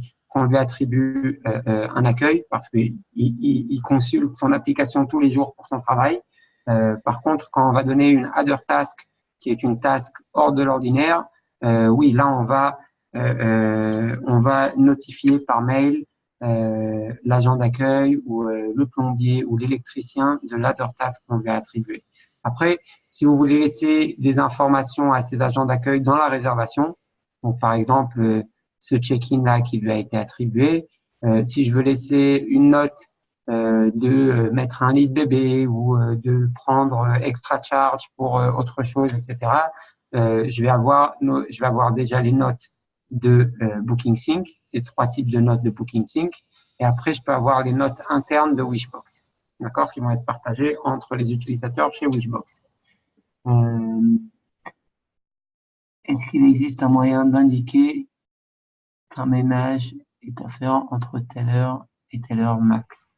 un accueil parce qu'il consulte son application tous les jours pour son travail. Par contre, quand on va donner une other task, qui est une task hors de l'ordinaire, oui, là, on va notifier par mail l'agent d'accueil ou le plombier ou l'électricien de l'other task qu'on lui a attribué. Après, si vous voulez laisser des informations à ces agents d'accueil dans la réservation, donc par exemple, ce check-in-là qui lui a été attribué, si je veux laisser une note de mettre un lit de bébé ou de prendre extra charge pour autre chose, etc., je vais avoir déjà les notes de BookingSync, ces 3 types de notes de BookingSync, et après, je peux avoir les notes internes de Wishbox, d'accord, qui vont être partagées entre les utilisateurs chez Wishbox. Est-ce qu'il existe un moyen d'indiquer qu'un ménage est à faire entre telle heure et telle heure max?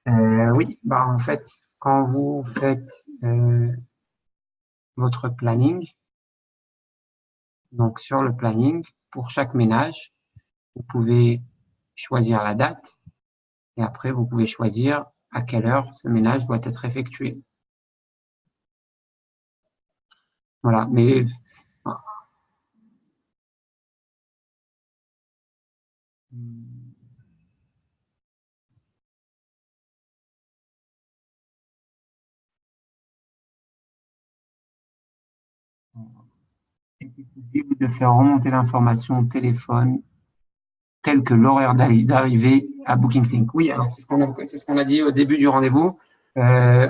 Oui, bah en fait, quand vous faites votre planning, donc sur le planning, pour chaque ménage, vous pouvez choisir la date et après vous pouvez choisir à quelle heure ce ménage doit être effectué. Voilà, mais est-il possible de faire remonter l'information au téléphone tel que l'horaire d'arrivée à BookingSync? Oui, alors c'est ce qu'on a dit au début du rendez-vous.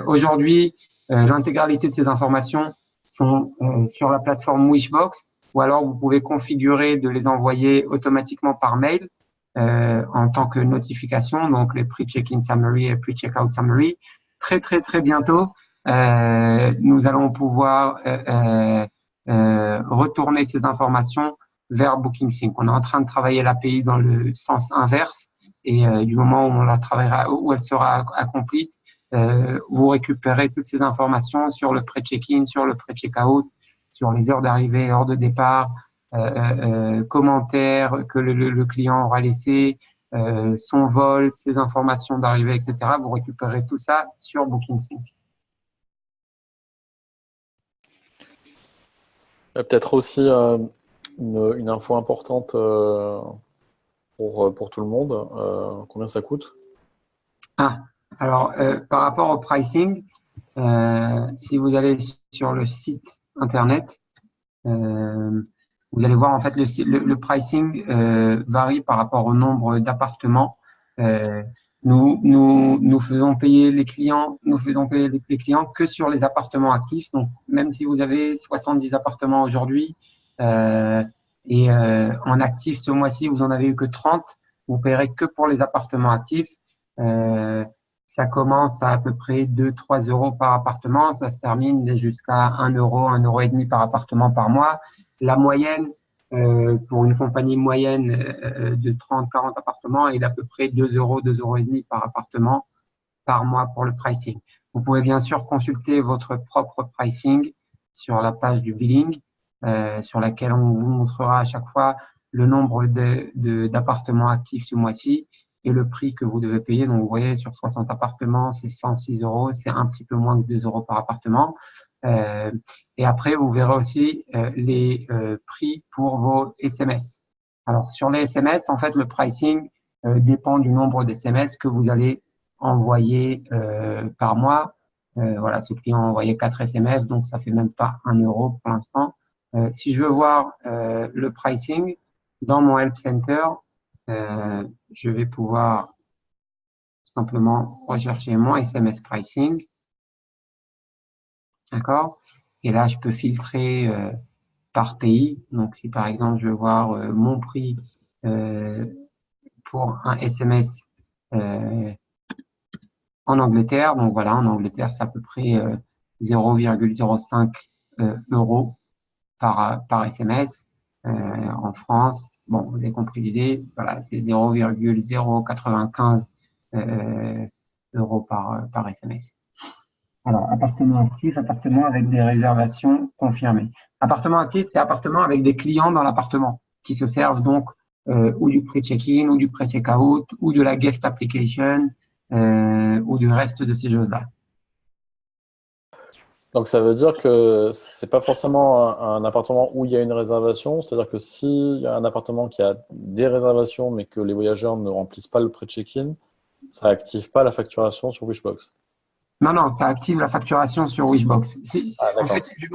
Aujourd'hui, l'intégralité de ces informations sont sur la plateforme Wishbox, ou alors vous pouvez configurer de les envoyer automatiquement par mail en tant que notification, donc les pre-check-in summary et pre-check-out summary. Très, très, très bientôt, nous allons pouvoir retourner ces informations vers BookingSync. On est en train de travailler l'API dans le sens inverse et du moment où on la travaillera, où elle sera accomplie, vous récupérez toutes ces informations sur le pré-check-in, sur le pré-check-out, sur les heures d'arrivée, heures de départ, commentaires que le client aura laissé, son vol, ses informations d'arrivée, etc. Vous récupérez tout ça sur BookingSync. Peut-être aussi une info importante pour tout le monde. Combien ça coûte? Alors, par rapport au pricing, si vous allez sur le site internet, vous allez voir en fait le pricing varie par rapport au nombre d'appartements. Nous faisons payer les clients que sur les appartements actifs. Donc, même si vous avez 70 appartements aujourd'hui en actif ce mois-ci, vous en avez eu que 30, vous paierez que pour les appartements actifs. Ça commence à peu près 2-3 euros par appartement. Ça se termine jusqu'à 1 euro, 1,5 euro par appartement par mois. La moyenne pour une compagnie moyenne de 30-40 appartements est d'à peu près 2 euros, 2,5 euros par appartement par mois pour le pricing. Vous pouvez bien sûr consulter votre propre pricing sur la page du billing, sur laquelle on vous montrera à chaque fois le nombre d'appartements actifs ce mois-ci et le prix que vous devez payer. Donc, vous voyez, sur 60 appartements, c'est 106 euros, c'est un petit peu moins que 2 euros par appartement. Et après, vous verrez aussi les prix pour vos SMS. Alors, sur les SMS, en fait, le pricing dépend du nombre d'SMS que vous allez envoyer par mois. Voilà, ce client a envoyé 4 SMS, donc ça fait même pas 1 euro pour l'instant. Si je veux voir le pricing dans mon Help Center, je vais pouvoir simplement rechercher mon SMS pricing. D'accord? Et là, je peux filtrer par pays. Donc, si par exemple, je veux voir mon prix pour un SMS en Angleterre, donc voilà, en Angleterre, c'est à peu près 0,05 euros par SMS. En France, bon, vous avez compris l'idée, voilà, c'est 0,095 euros par SMS. Alors, appartement actif, appartement avec des réservations confirmées. Appartement actif, c'est appartement avec des clients dans l'appartement qui se servent donc ou du pré-check-in, ou du pré-check-out, ou de la guest application, ou du reste de ces choses-là. Donc ça veut dire que c'est pas forcément un appartement où il y a une réservation, c'est-à-dire que s'il y a un appartement qui a des réservations mais que les voyageurs ne remplissent pas le pré-check-in, ça active pas la facturation sur Wishbox. Non, non, ça active la facturation sur Wishbox. Ah, En d'accord. fait, du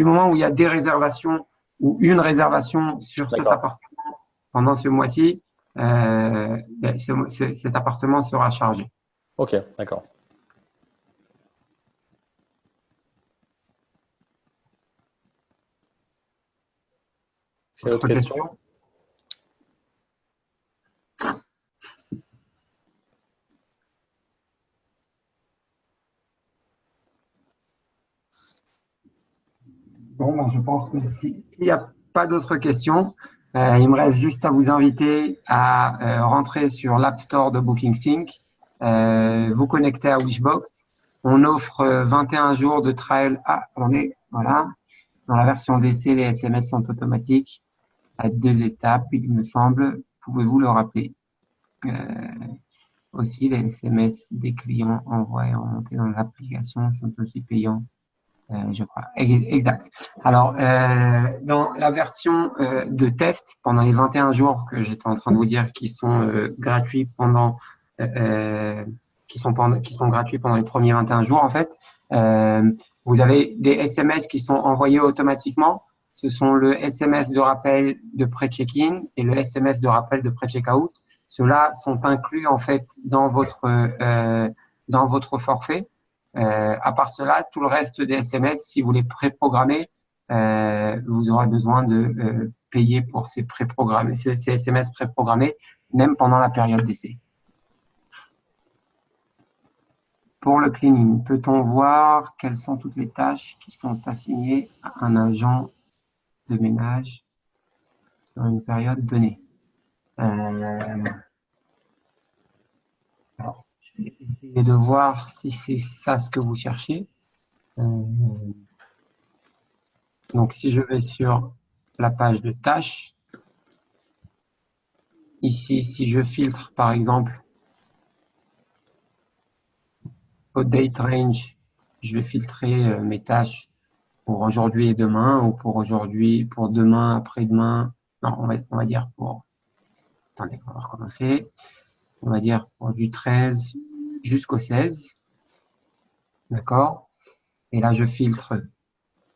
moment où il y a des réservations ou une réservation sur cet D'accord. appartement pendant ce mois-ci, cet appartement sera chargé. Ok, d'accord. Quelle autre Autre question? question? Bon, ben, je pense que s'il n'y a pas d'autres questions, il me reste juste à vous inviter à rentrer sur l'App Store de BookingSync, vous connecter à Wishbox. On offre 21 jours de trial. Ah, attendez, voilà. Dans la version d'essai, les SMS sont automatiques à 2 étapes, il me semble. Pouvez-vous le rappeler? Aussi, les SMS des clients envoyés et remontés dans l'application sont aussi payants. Je crois. Exact. Alors, dans la version de test, pendant les 21 jours que j'étais en train de vous dire qui sont gratuits qui sont gratuits pendant les premiers 21 jours, en fait, vous avez des SMS qui sont envoyés automatiquement. Ce sont le SMS de rappel de pré-check-in et le SMS de rappel de pré-check-out. Ceux-là sont inclus, en fait, dans votre forfait. À part cela, tout le reste des SMS, si vous les préprogrammez, vous aurez besoin de payer pour ces SMS préprogrammés, même pendant la période d'essai. Pour le cleaning, peut-on voir quelles sont toutes les tâches qui sont assignées à un agent de ménage sur une période donnée? Alors, je vais essayer de voir si c'est ça ce que vous cherchez. Donc, si je vais sur la page de tâches, ici, si je filtre, par exemple, au date range, je vais filtrer mes tâches pour aujourd'hui et demain, ou pour aujourd'hui, pour demain, après-demain. Non, on va dire pour... Attendez, on va recommencer. On va dire pour du 13 jusqu'au 16. D'accord? Et là, je filtre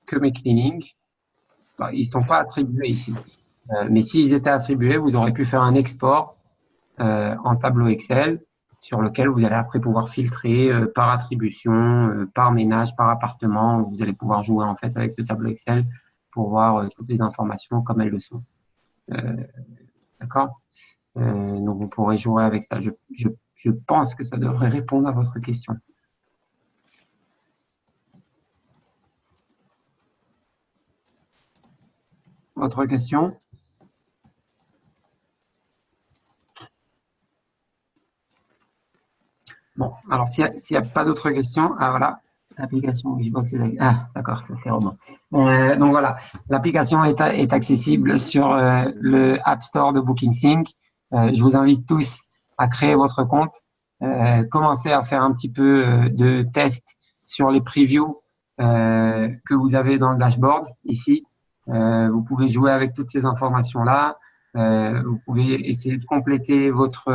que mes cleanings. Bon, ils ne sont pas attribués ici. Mais s'ils étaient attribués, vous aurez pu faire un export en tableau Excel sur lequel vous allez après pouvoir filtrer par attribution, par ménage, par appartement. Vous allez pouvoir jouer en fait avec ce tableau Excel pour voir toutes les informations comme elles le sont. D'accord? Donc vous pourrez jouer avec ça. Je pense que ça devrait répondre à votre question. Autre question? Bon, alors s'il n'y a pas d'autres questions, ah voilà, l'application Wishbox est... Ah, d'accord, ça c'est Romain. Donc voilà, l'application est accessible sur le App Store de BookingSync. Je vous invite tous à créer votre compte, commencer à faire un petit peu de test sur les previews que vous avez dans le dashboard ici. Vous pouvez jouer avec toutes ces informations-là. Vous pouvez essayer de compléter votre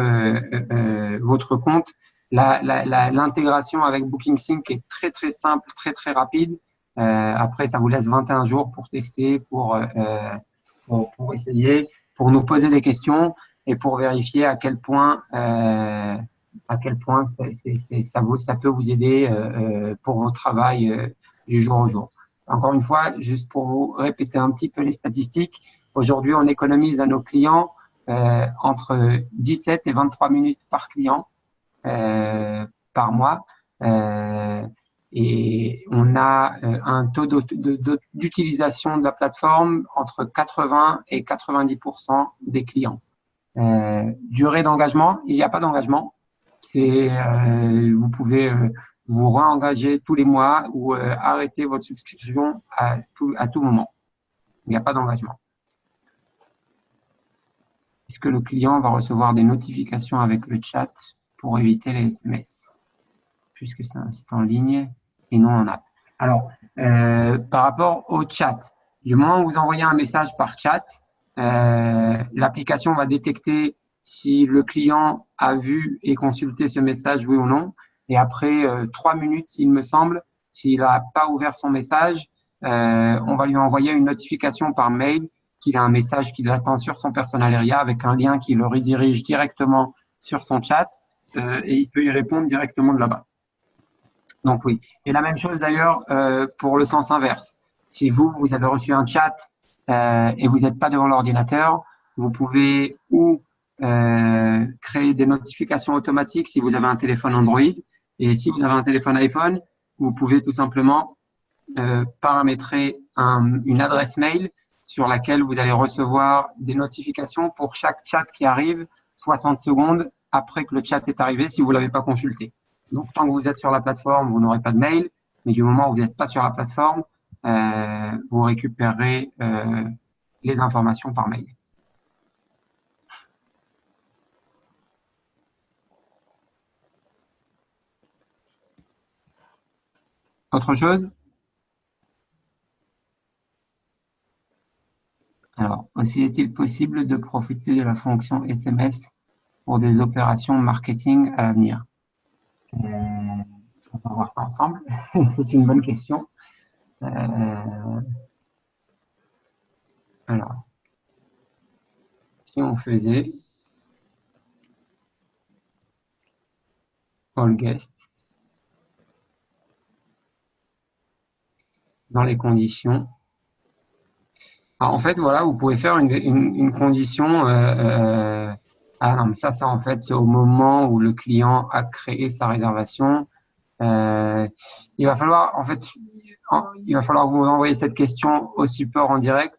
compte. L'intégration avec BookingSync est très, très simple, très, très rapide. Après, ça vous laisse 21 jours pour tester, pour essayer, pour nous poser des questions et pour vérifier à quel point ça peut vous aider pour vos travail du jour au jour. Encore une fois, juste pour vous répéter un petit peu les statistiques, aujourd'hui, on économise à nos clients entre 17 et 23 minutes par client par mois. et on a un taux d'utilisation de la plateforme entre 80 et 90% des clients. Durée d'engagement, il n'y a pas d'engagement. Vous pouvez vous réengager tous les mois ou arrêter votre subscription à tout moment. Il n'y a pas d'engagement. Est-ce que le client va recevoir des notifications avec le chat pour éviter les SMS, puisque c'est un site en ligne et non en app? Alors, par rapport au chat, du moment où vous envoyez un message par chat, l'application va détecter si le client a vu et consulté ce message, oui ou non. Et après 3 minutes, il me semble, s'il n'a pas ouvert son message, on va lui envoyer une notification par mail qu'il a un message qui l'attend sur son Personal Area avec un lien qui le redirige directement sur son chat et il peut y répondre directement de là-bas. Donc oui. Et la même chose d'ailleurs pour le sens inverse. Si vous avez reçu un chat et vous n'êtes pas devant l'ordinateur, vous pouvez ou créer des notifications automatiques si vous avez un téléphone Android. Et si vous avez un téléphone iPhone, vous pouvez tout simplement paramétrer une adresse mail sur laquelle vous allez recevoir des notifications pour chaque chat qui arrive 60 secondes après que le chat est arrivé si vous ne l'avez pas consulté. Donc, tant que vous êtes sur la plateforme, vous n'aurez pas de mail, mais du moment où vous n'êtes pas sur la plateforme, vous récupérerez les informations par mail. Autre chose? Alors, aussi est-il possible de profiter de la fonction SMS pour des opérations marketing à l'avenir? On va voir ça ensemble. C'est une bonne question. Alors, si on faisait all guest dans les conditions. Alors, en fait, voilà, vous pouvez faire une condition. Ah non, mais ça, en fait, c'est au moment où le client a créé sa réservation. Il va falloir, en fait, il va falloir vous envoyer cette question au support en direct.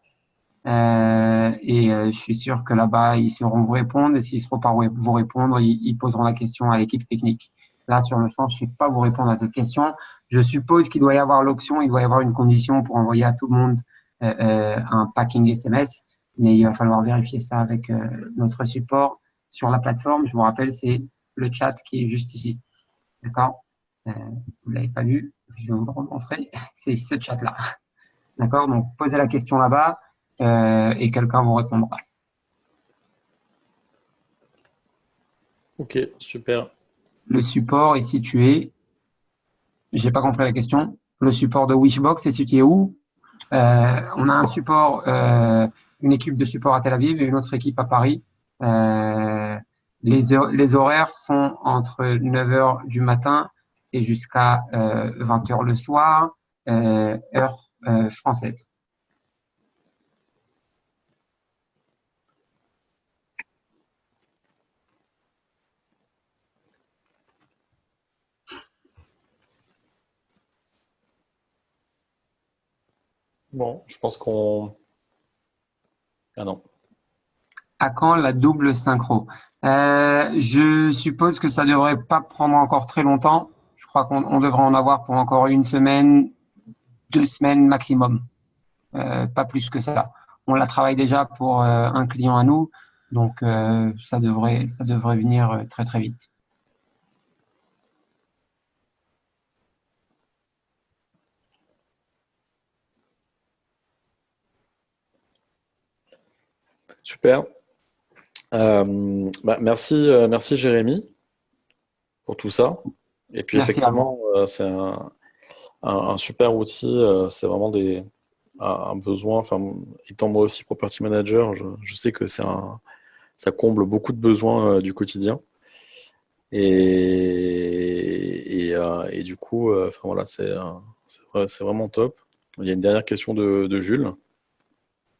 Je suis sûr que là-bas, ils sauront vous répondre. Et s'ils ne sauront pas vous répondre, ils poseront la question à l'équipe technique. Là, sur le champ, je ne sais pas vous répondre à cette question. Je suppose qu'il doit y avoir l'option, il doit y avoir une condition pour envoyer à tout le monde un packing SMS. Mais il va falloir vérifier ça avec notre support sur la plateforme. Je vous rappelle, c'est le chat qui est juste ici. D'accord? Vous ne l'avez pas vu, je vais vous le remontrer. C'est ce chat-là. D'accord? Donc, posez la question là-bas et quelqu'un vous répondra. Ok, super. Le support est situé, j'ai pas compris la question. Le support de Wishbox est situé où? On a un support, une équipe de support à Tel Aviv et une autre équipe à Paris. Les horaires sont entre 9h du matin et jusqu'à 20h le soir, heure française. Bon, je pense qu'on... Ah non. À quand la double synchro? Je suppose que ça devrait pas prendre encore très longtemps. Je crois qu'on devrait en avoir pour encore 1 semaine, 2 semaines maximum. Pas plus que ça. On la travaille déjà pour un client à nous, donc ça devrait venir très très vite. Super. Merci, merci Jérémy pour tout ça. Et puis Merci à vous. effectivement, c'est un super outil. C'est vraiment un besoin. Enfin, étant moi aussi property manager, je sais que ça comble beaucoup de besoins du quotidien. Et du coup, enfin voilà, c'est vraiment top. Il y a une dernière question de Jules.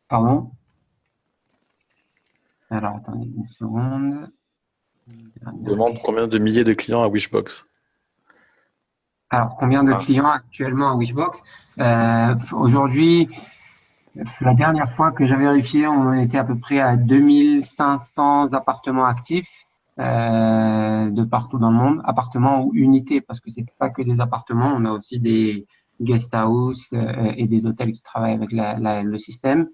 Pardon? Alors, attendez une seconde. Il demande combien de milliers de clients à Wishbox. Alors, combien de clients actuellement à Wishbox? Aujourd'hui, la dernière fois que j'ai vérifié, on était à peu près à 2500 appartements actifs de partout dans le monde, appartements ou unités, parce que c'est pas que des appartements, on a aussi des guest house et des hôtels qui travaillent avec le système.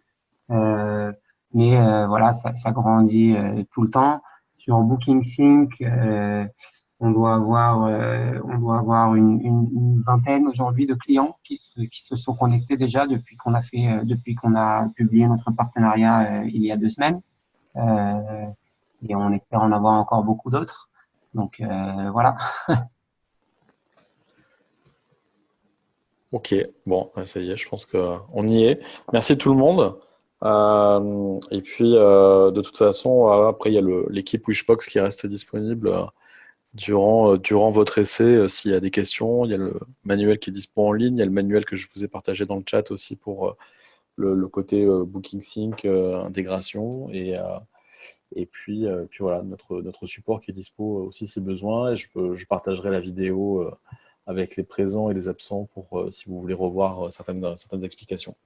Euh, mais voilà, ça grandit tout le temps. Sur Booking Sync, on doit avoir une vingtaine aujourd'hui de clients qui se sont connectés déjà depuis qu'on a publié notre partenariat il y a 2 semaines. Euh, et on espère en avoir encore beaucoup d'autres. Donc voilà. Ok, bon, ça y est, je pense qu'on y est. Merci tout le monde. Et puis, de toute façon, après, il y a l'équipe Wishbox qui reste disponible durant votre essai. S'il y a des questions, il y a le manuel qui est dispo en ligne, il y a le manuel que je vous ai partagé dans le chat aussi pour le côté Booking Sync, intégration. Et puis voilà, notre support qui est dispo aussi si besoin. Et je partagerai la vidéo avec les présents et les absents pour si vous voulez revoir certaines explications.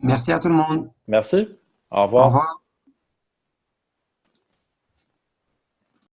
Merci à tout le monde. Merci, au Au revoir. revoir.